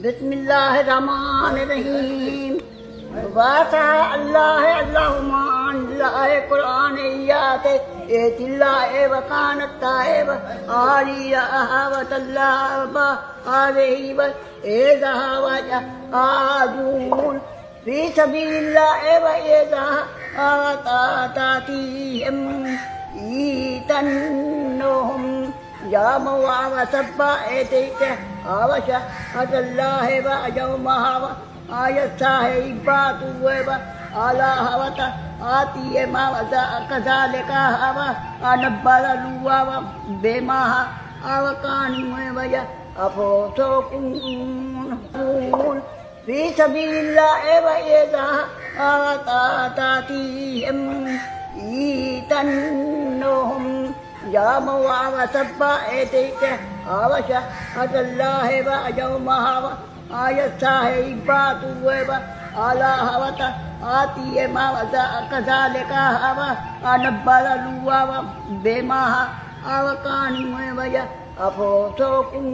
बिस्मिल्लाहिर्रहमानिर्रहीम। वासा अल्लाह अल्लाहुमान लाहे कुरान इयाते एतिल्लाहे वकानताहे व आलिया अहवतल्लाह आलेही व एज़ावाजा आजून फी सबीलिल्लाह व एज़ा आतातीहिम ईतन्नुहुम जामु आवसब्बा एतिक आवशा अल्लाह व अजौमहा व आयसा है इबातु व आला हवता आती है मावजा कज़ालिका हवा अनब्बला लुवा व बेमाहा अवकानी में वया अफोतो कुन फी सबीलिल्लाह व एज़ा आतातीहिम ईतन्नुहुम जामु आवसब्बा एतिक आवशा अल्लाह व अजौमहा व आयसा है इबातु व आला हवता आती है मावजा कज़ालिका हवा अनब्बला लुवा व बेमाहा अवकानी में वया अफोतो कुन।